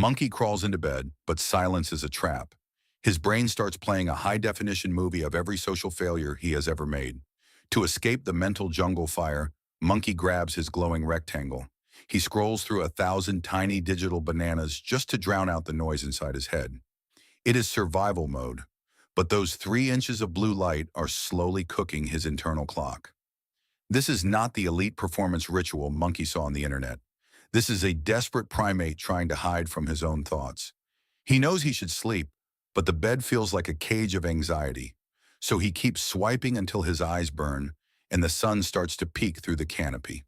Monkey crawls into bed, but silence is a trap. His brain starts playing a high-definition movie of every social failure he has ever made. To escape the mental jungle fire, Monkey grabs his glowing rectangle. He scrolls through 1,000 tiny digital bananas just to drown out the noise inside his head. It is survival mode, but those 3 inches of blue light are slowly cooking his internal clock. This is not the elite performance ritual Monkey saw on the internet. This is a desperate primate trying to hide from his own thoughts. He knows he should sleep, but the bed feels like a cage of anxiety. So he keeps swiping until his eyes burn and the sun starts to peek through the canopy.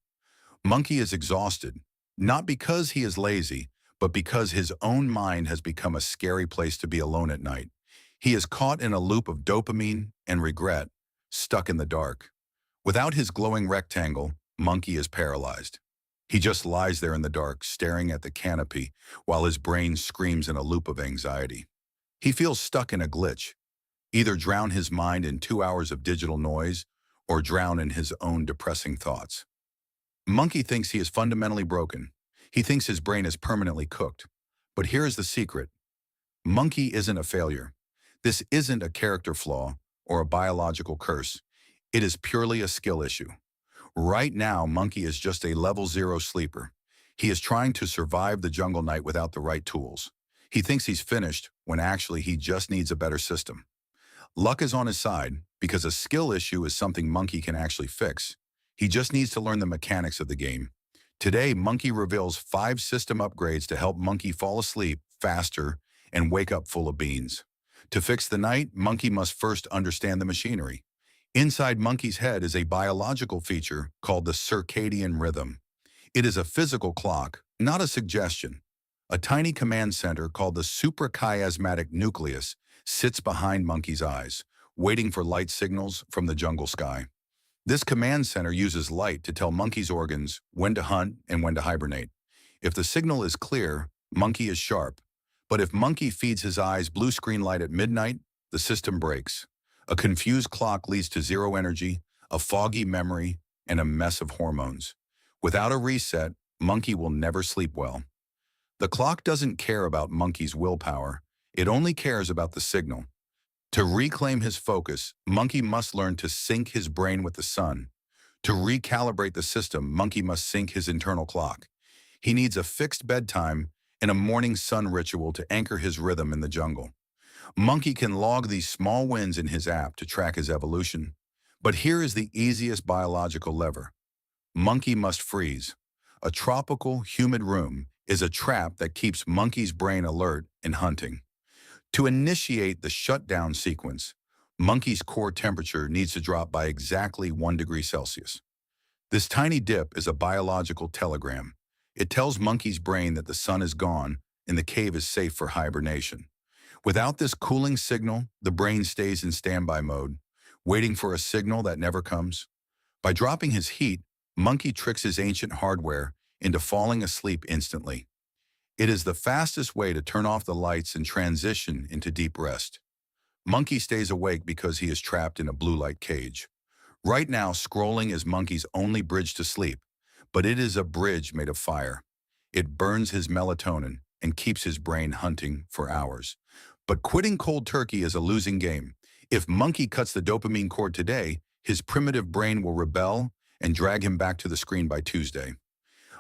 Monkey is exhausted, not because he is lazy, but because his own mind has become a scary place to be alone at night. He is caught in a loop of dopamine and regret, stuck in the dark. Without his glowing rectangle, Monkey is paralyzed. He just lies there in the dark, staring at the canopy, while his brain screams in a loop of anxiety. He feels stuck in a glitch. Either drown his mind in 2 hours of digital noise, or drown in his own depressing thoughts. Monkey thinks he is fundamentally broken. He thinks his brain is permanently cooked. But here is the secret. Monkey isn't a failure. This isn't a character flaw or a biological curse. It is purely a skill issue. Right now, Monkey is just a level 0 sleeper. He is trying to survive the jungle night without the right tools. He thinks he's finished when actually he just needs a better system. Luck is on his side because a skill issue is something Monkey can actually fix. He just needs to learn the mechanics of the game. Today, Monkey reveals 5 system upgrades to help Monkey fall asleep faster and wake up full of beans. To fix the night, Monkey must first understand the machinery. Inside Monkey's head is a biological feature called the circadian rhythm. It is a physical clock, not a suggestion. A tiny command center called the suprachiasmatic nucleus sits behind Monkey's eyes, waiting for light signals from the jungle sky. This command center uses light to tell Monkey's organs when to hunt and when to hibernate. If the signal is clear, Monkey is sharp. But if Monkey feeds his eyes blue screen light at midnight, the system breaks. A confused clock leads to zero energy, a foggy memory, and a mess of hormones. Without a reset, Monkey will never sleep well. The clock doesn't care about Monkey's willpower. It only cares about the signal. To reclaim his focus, Monkey must learn to sync his brain with the sun. To recalibrate the system, Monkey must sync his internal clock. He needs a fixed bedtime and a morning sun ritual to anchor his rhythm in the jungle. Monkey can log these small wins in his app to track his evolution. But here is the easiest biological lever. Monkey must freeze. A tropical, humid room is a trap that keeps Monkey's brain alert and hunting. To initiate the shutdown sequence, Monkey's core temperature needs to drop by exactly 1 degree Celsius. This tiny dip is a biological telegram. It tells Monkey's brain that the sun is gone and the cave is safe for hibernation. Without this cooling signal, the brain stays in standby mode, waiting for a signal that never comes. By dropping his heat, Monkey tricks his ancient hardware into falling asleep instantly. It is the fastest way to turn off the lights and transition into deep rest. Monkey stays awake because he is trapped in a blue light cage. Right now, scrolling is Monkey's only bridge to sleep, but it is a bridge made of fire. It burns his melatonin and keeps his brain hunting for hours. But quitting cold turkey is a losing game. If Monkey cuts the dopamine cord today, his primitive brain will rebel and drag him back to the screen by Tuesday.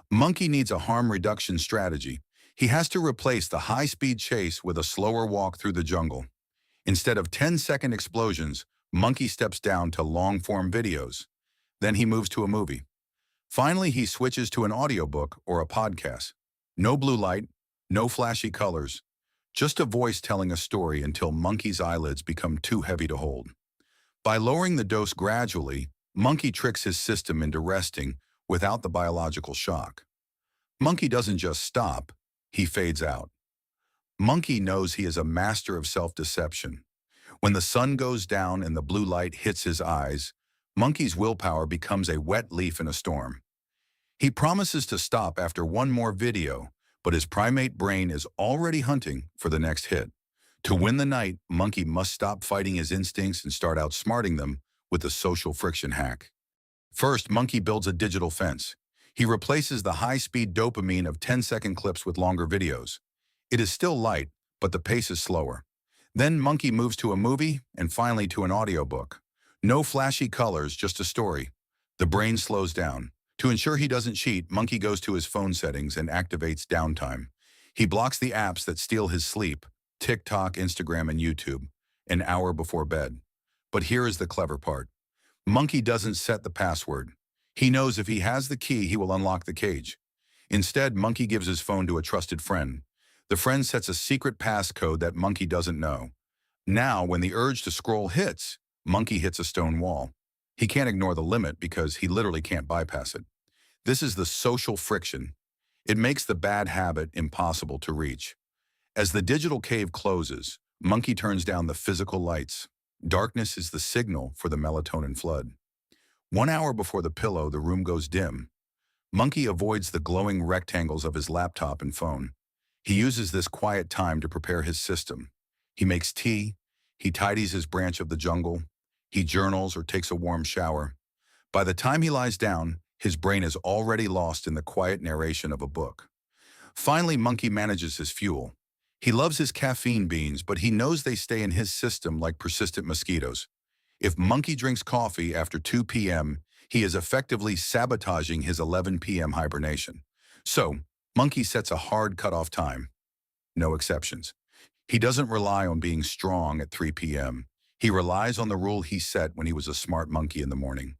Monkey needs a harm reduction strategy. He has to replace the high-speed chase with a slower walk through the jungle. Instead of 10-second explosions, Monkey steps down to long-form videos. Then he moves to a movie. Finally, he switches to an audiobook or a podcast. No blue light, no flashy colors, just a voice telling a story until Monkey's eyelids become too heavy to hold. By lowering the dose gradually, Monkey tricks his system into resting without the biological shock. Monkey doesn't just stop, he fades out. Monkey knows he is a master of self-deception. When the sun goes down and the blue light hits his eyes, Monkey's willpower becomes a wet leaf in a storm. He promises to stop after one more video, but his primate brain is already hunting for the next hit. To win the night, Monkey must stop fighting his instincts and start outsmarting them with a social friction hack. First, Monkey builds a digital fence. He replaces the high-speed dopamine of 10-second clips with longer videos. It is still light, but the pace is slower. Then Monkey moves to a movie and finally to an audiobook. No flashy colors, just a story. The brain slows down. To ensure he doesn't cheat, Monkey goes to his phone settings and activates downtime. He blocks the apps that steal his sleep, TikTok, Instagram, and YouTube, an hour before bed. But here is the clever part. Monkey doesn't set the password. He knows if he has the key, he will unlock the cage. Instead, Monkey gives his phone to a trusted friend. The friend sets a secret passcode that Monkey doesn't know. Now, when the urge to scroll hits, Monkey hits a stone wall. He can't ignore the limit because he literally can't bypass it. This is the social friction. It makes the bad habit impossible to reach. As the digital cave closes, Monkey turns down the physical lights. Darkness is the signal for the melatonin flood. 1 hour before the pillow, the room goes dim. Monkey avoids the glowing rectangles of his laptop and phone. He uses this quiet time to prepare his system. He makes tea, he tidies his branch of the jungle, he journals or takes a warm shower. By the time he lies down, his brain is already lost in the quiet narration of a book. Finally, Monkey manages his fuel. He loves his caffeine beans, but he knows they stay in his system like persistent mosquitoes. If Monkey drinks coffee after 2 p.m., he is effectively sabotaging his 11 p.m. hibernation. So, Monkey sets a hard cutoff time. No exceptions. He doesn't rely on being strong at 3 p.m. He relies on the rule he set when he was a smart monkey in the morning.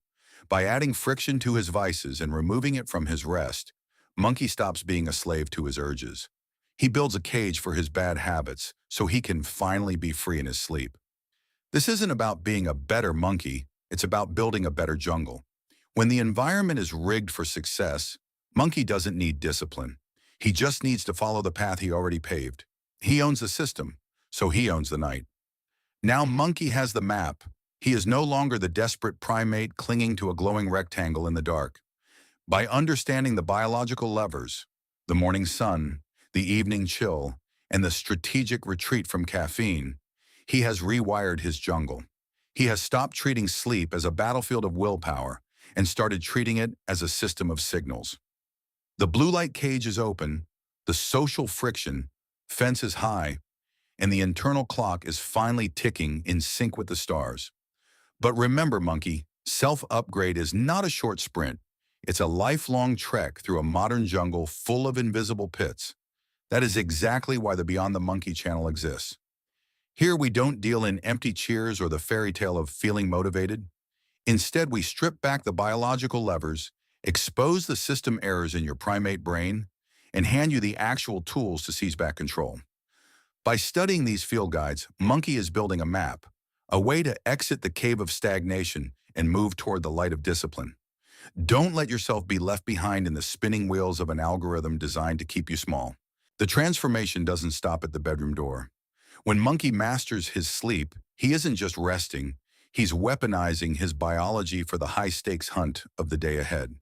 By adding friction to his vices and removing it from his rest, Monkey stops being a slave to his urges. He builds a cage for his bad habits so he can finally be free in his sleep. This isn't about being a better monkey, it's about building a better jungle. When the environment is rigged for success, Monkey doesn't need discipline. He just needs to follow the path he already paved. He owns the system, so he owns the night. Now Monkey has the map. He is no longer the desperate primate clinging to a glowing rectangle in the dark. By understanding the biological levers, the morning sun, the evening chill, and the strategic retreat from caffeine, he has rewired his jungle. He has stopped treating sleep as a battlefield of willpower and started treating it as a system of signals. The blue light cage is open, the social friction, fence is high, and the internal clock is finally ticking in sync with the stars. But remember, Monkey, self-upgrade is not a short sprint. It's a lifelong trek through a modern jungle full of invisible pits. That is exactly why the Beyond the Monkey channel exists. Here we don't deal in empty cheers or the fairy tale of feeling motivated. Instead, we strip back the biological levers, expose the system errors in your primate brain, and hand you the actual tools to seize back control. By studying these field guides, Monkey is building a map, a way to exit the cave of stagnation and move toward the light of discipline. Don't let yourself be left behind in the spinning wheels of an algorithm designed to keep you small. The transformation doesn't stop at the bedroom door. When Monkey masters his sleep, he isn't just resting, he's weaponizing his biology for the high-stakes hunt of the day ahead.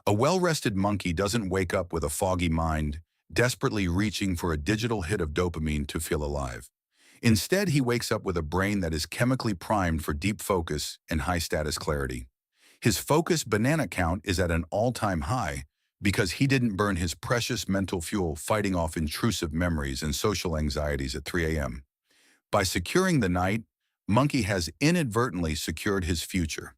A well-rested monkey doesn't wake up with a foggy mind, desperately reaching for a digital hit of dopamine to feel alive. Instead, he wakes up with a brain that is chemically primed for deep focus and high-status clarity. His focus banana count is at an all-time high because he didn't burn his precious mental fuel fighting off intrusive memories and social anxieties at 3 a.m. By securing the night, Monkey has inadvertently secured his future.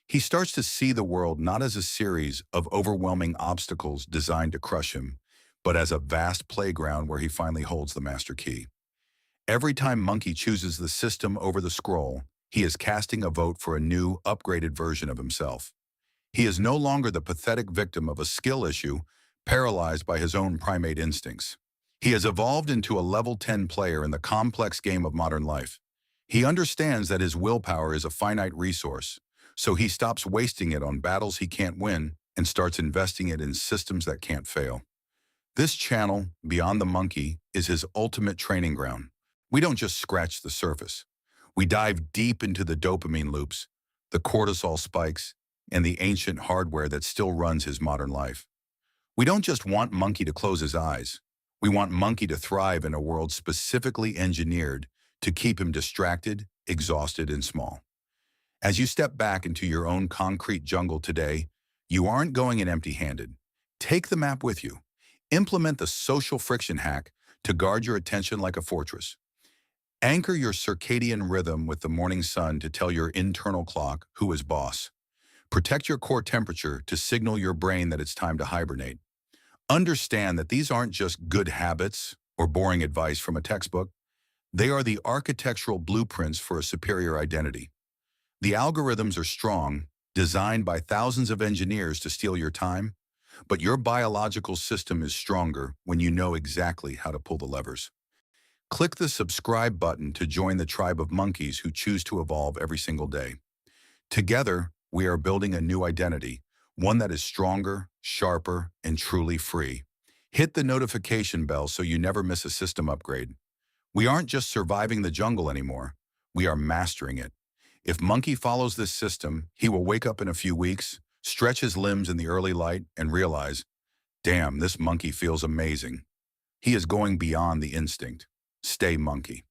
He starts to see the world not as a series of overwhelming obstacles designed to crush him, but as a vast playground where he finally holds the master key. Every time Monkey chooses the system over the scroll, he is casting a vote for a new, upgraded version of himself. He is no longer the pathetic victim of a skill issue, paralyzed by his own primate instincts. He has evolved into a level 10 player in the complex game of modern life. He understands that his willpower is a finite resource, so he stops wasting it on battles he can't win and starts investing it in systems that can't fail. This channel, Beyond the Monkey, is his ultimate training ground. We don't just scratch the surface. We dive deep into the dopamine loops, the cortisol spikes, and the ancient hardware that still runs his modern life. We don't just want Monkey to close his eyes. We want Monkey to thrive in a world specifically engineered to keep him distracted, exhausted, and small. As you step back into your own concrete jungle today, you aren't going in empty-handed. Take the map with you. Implement the social friction hack to guard your attention like a fortress. Anchor your circadian rhythm with the morning sun to tell your internal clock who is boss. Protect your core temperature to signal your brain that it's time to hibernate. Understand that these aren't just good habits or boring advice from a textbook. They are the architectural blueprints for a superior identity. The algorithms are strong, designed by thousands of engineers to steal your time, but your biological system is stronger when you know exactly how to pull the levers. Click the subscribe button to join the tribe of monkeys who choose to evolve every single day. Together, we are building a new identity, one that is stronger, sharper, and truly free. Hit the notification bell so you never miss a system upgrade. We aren't just surviving the jungle anymore, we are mastering it. If Monkey follows this system, he will wake up in a few weeks, stretch his limbs in the early light, and realize, damn, this monkey feels amazing. He is going beyond the instinct. Stay monkey.